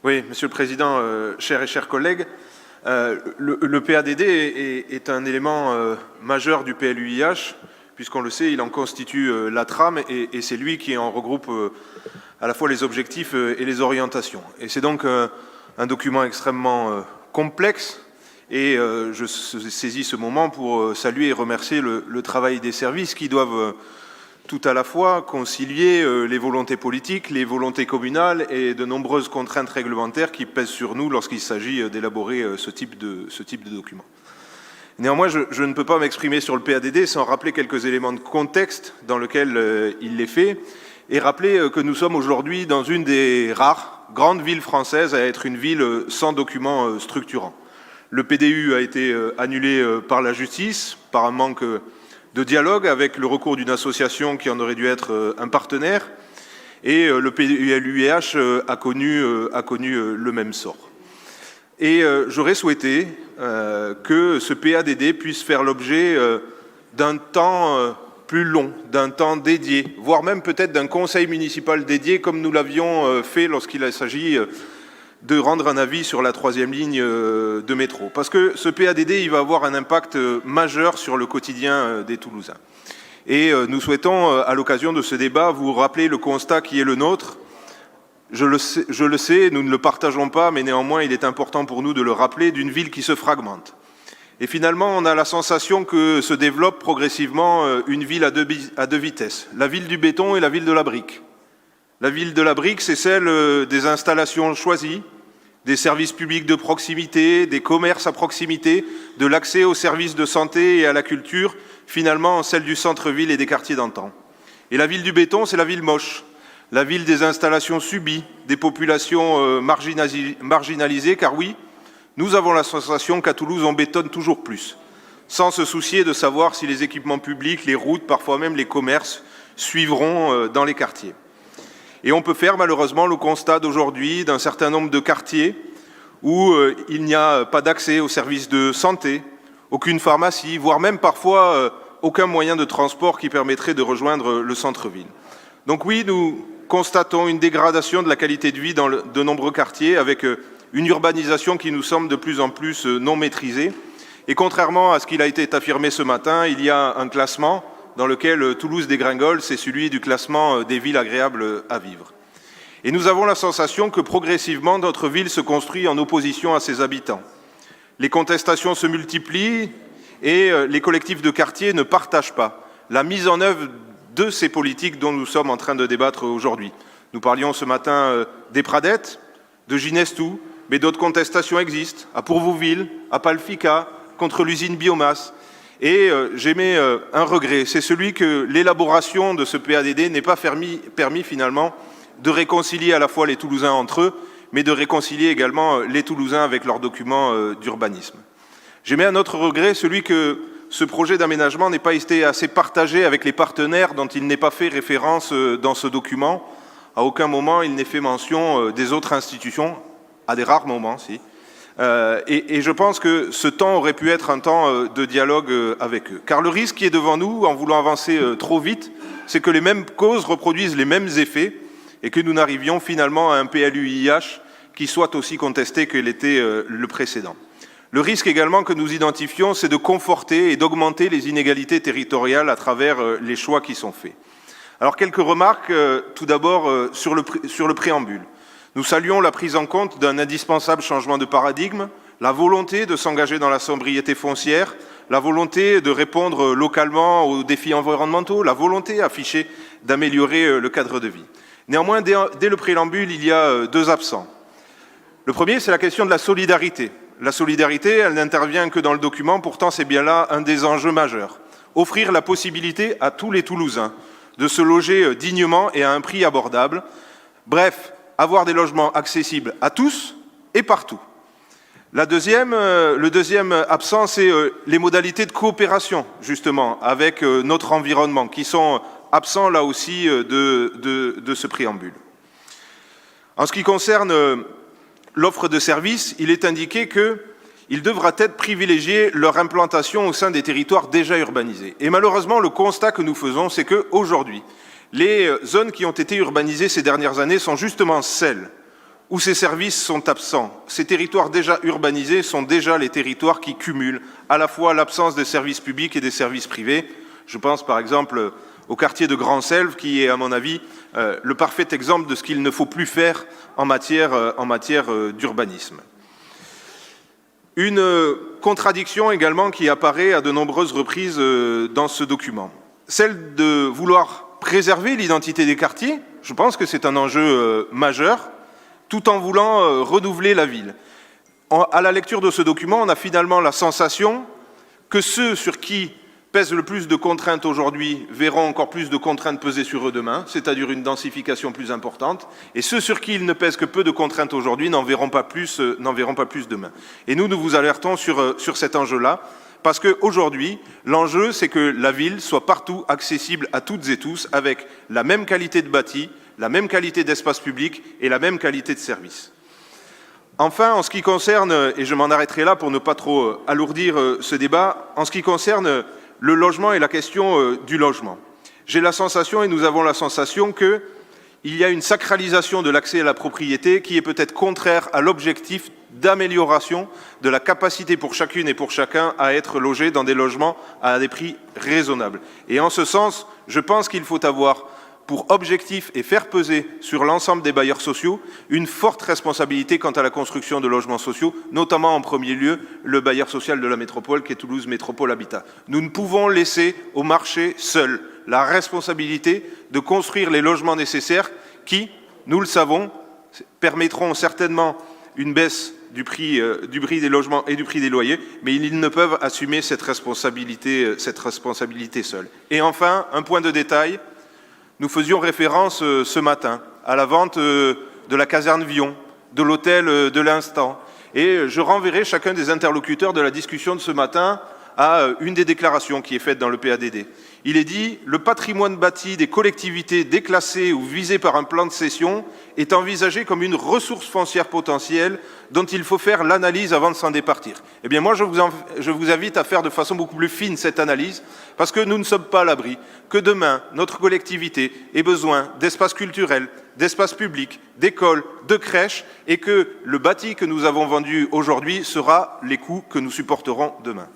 Oui, Monsieur le Président, chers collègues, le PADD est un élément majeur du PLUIH, puisqu'on le sait, il en constitue la trame et c'est lui qui en regroupe à la fois les objectifs et les orientations. Et c'est donc un document extrêmement complexe et je saisis ce moment pour saluer et remercier le travail des services qui doivent tout à la fois concilier les volontés politiques, les volontés communales et de nombreuses contraintes réglementaires qui pèsent sur nous lorsqu'il s'agit d'élaborer ce type de document. Néanmoins, je ne peux pas m'exprimer sur le PADD sans rappeler quelques éléments de contexte dans lequel il est fait et rappeler que nous sommes aujourd'hui dans une des rares grandes villes françaises à être une ville sans document structurant. Le PDU a été annulé par la justice par un manque de dialogue avec le recours d'une association qui en aurait dû être un partenaire, et le PLUIH a connu le même sort. Et j'aurais souhaité que ce PADD puisse faire l'objet d'un temps plus long, d'un temps dédié, voire même peut-être d'un conseil municipal dédié, comme nous l'avions fait lorsqu'il s'agit de rendre un avis sur la 3e ligne de métro. Parce que ce PADD, il va avoir un impact majeur sur le quotidien des Toulousains. Et nous souhaitons, à l'occasion de ce débat, vous rappeler le constat qui est le nôtre. Je le sais, nous ne le partageons pas, mais néanmoins, il est important pour nous de le rappeler, d'une ville qui se fragmente. Et finalement, on a la sensation que se développe progressivement une ville à deux vitesses, la ville du béton et la ville de la brique. La ville de la brique, c'est celle des installations choisies, des services publics de proximité, des commerces à proximité, de l'accès aux services de santé et à la culture, finalement celle du centre-ville et des quartiers d'antan. Et la ville du béton, c'est la ville moche, la ville des installations subies, des populations marginalisées, car oui, nous avons la sensation qu'à Toulouse, on bétonne toujours plus, sans se soucier de savoir si les équipements publics, les routes, parfois même les commerces, suivront dans les quartiers. Et on peut faire malheureusement le constat d'aujourd'hui d'un certain nombre de quartiers où il n'y a pas d'accès aux services de santé, aucune pharmacie, voire même parfois aucun moyen de transport qui permettrait de rejoindre le centre-ville. Donc oui, nous constatons une dégradation de la qualité de vie dans de nombreux quartiers avec une urbanisation qui nous semble de plus en plus non maîtrisée. Et contrairement à ce qu'il a été affirmé ce matin, il y a un classement dans lequel Toulouse dégringole, c'est celui du classement des villes agréables à vivre. Et nous avons la sensation que progressivement, notre ville se construit en opposition à ses habitants. Les contestations se multiplient et les collectifs de quartier ne partagent pas la mise en œuvre de ces politiques dont nous sommes en train de débattre aujourd'hui. Nous parlions ce matin des Pradettes, de Ginestou, mais d'autres contestations existent, à Pourvouville, à Palfica, contre l'usine biomasse. Et j'émets un regret, c'est celui que l'élaboration de ce PADD n'ait pas permis finalement de réconcilier à la fois les Toulousains entre eux, mais de réconcilier également les Toulousains avec leurs documents d'urbanisme. J'émets un autre regret, celui que ce projet d'aménagement n'ait pas été assez partagé avec les partenaires dont il n'est pas fait référence dans ce document. À aucun moment il n'est fait mention des autres institutions, à des rares moments, si. Et je pense que ce temps aurait pu être un temps de dialogue avec eux. Car le risque qui est devant nous, en voulant avancer trop vite, c'est que les mêmes causes reproduisent les mêmes effets et que nous n'arrivions finalement à un PLUIH qui soit aussi contesté que l'était le précédent. Le risque également que nous identifions, c'est de conforter et d'augmenter les inégalités territoriales à travers les choix qui sont faits. Alors quelques remarques, tout d'abord sur le préambule. Nous saluons la prise en compte d'un indispensable changement de paradigme, la volonté de s'engager dans la sobriété foncière, la volonté de répondre localement aux défis environnementaux, la volonté affichée d'améliorer le cadre de vie. Néanmoins, dès le préambule, il y a deux absents. Le premier, c'est la question de la solidarité. La solidarité, elle n'intervient que dans le document, pourtant c'est bien là un des enjeux majeurs. Offrir la possibilité à tous les Toulousains de se loger dignement et à un prix abordable. Bref, avoir des logements accessibles à tous et partout. Le deuxième absent, c'est les modalités de coopération, justement, avec notre environnement, qui sont absents, là aussi, de ce préambule. En ce qui concerne l'offre de services, il est indiqué qu'il devra être privilégié leur implantation au sein des territoires déjà urbanisés. Et malheureusement, le constat que nous faisons, c'est qu'aujourd'hui, les zones qui ont été urbanisées ces dernières années sont justement celles où ces services sont absents. Ces territoires déjà urbanisés sont déjà les territoires qui cumulent à la fois l'absence des services publics et des services privés. Je pense par exemple au quartier de Grand-Selve, qui est à mon avis le parfait exemple de ce qu'il ne faut plus faire en matière d'urbanisme. Une contradiction également qui apparaît à de nombreuses reprises dans ce document, celle de vouloir préserver l'identité des quartiers. Je pense que c'est un enjeu majeur, tout en voulant renouveler la ville. À la lecture de ce document, on a finalement la sensation que ceux sur qui pèsent le plus de contraintes aujourd'hui verront encore plus de contraintes peser sur eux demain, c'est-à-dire une densification plus importante, et ceux sur qui il ne pèse que peu de contraintes aujourd'hui n'en verront pas plus demain. Et nous vous alertons sur cet enjeu-là, parce qu'aujourd'hui, l'enjeu, c'est que la ville soit partout accessible à toutes et tous, avec la même qualité de bâti, la même qualité d'espace public et la même qualité de service. Enfin, en ce qui concerne, et je m'en arrêterai là pour ne pas trop alourdir ce débat, en ce qui concerne le logement et la question du logement, j'ai la sensation, et nous avons la sensation, qu'il y a une sacralisation de l'accès à la propriété qui est peut-être contraire à l'objectif d'amélioration de la capacité pour chacune et pour chacun à être logé dans des logements à des prix raisonnables. Et en ce sens, je pense qu'il faut avoir pour objectif et faire peser sur l'ensemble des bailleurs sociaux une forte responsabilité quant à la construction de logements sociaux, notamment en premier lieu le bailleur social de la métropole qui est Toulouse Métropole Habitat. Nous ne pouvons laisser au marché seul la responsabilité de construire les logements nécessaires qui, nous le savons, permettront certainement une baisse du prix des logements et du prix des loyers, mais ils ne peuvent assumer cette responsabilité seuls. Et enfin, un point de détail, nous faisions référence ce matin à la vente de la caserne Vion, de l'hôtel de l'Instant, et je renverrai chacun des interlocuteurs de la discussion de ce matin à une des déclarations qui est faite dans le PADD. Il est dit « Le patrimoine bâti des collectivités déclassées ou visées par un plan de cession est envisagé comme une ressource foncière potentielle dont il faut faire l'analyse avant de s'en départir. » Eh bien moi, je vous invite à faire de façon beaucoup plus fine cette analyse, parce que nous ne sommes pas à l'abri que demain, notre collectivité ait besoin d'espaces culturels, d'espaces publics, d'écoles, de crèches, et que le bâti que nous avons vendu aujourd'hui sera les coûts que nous supporterons demain.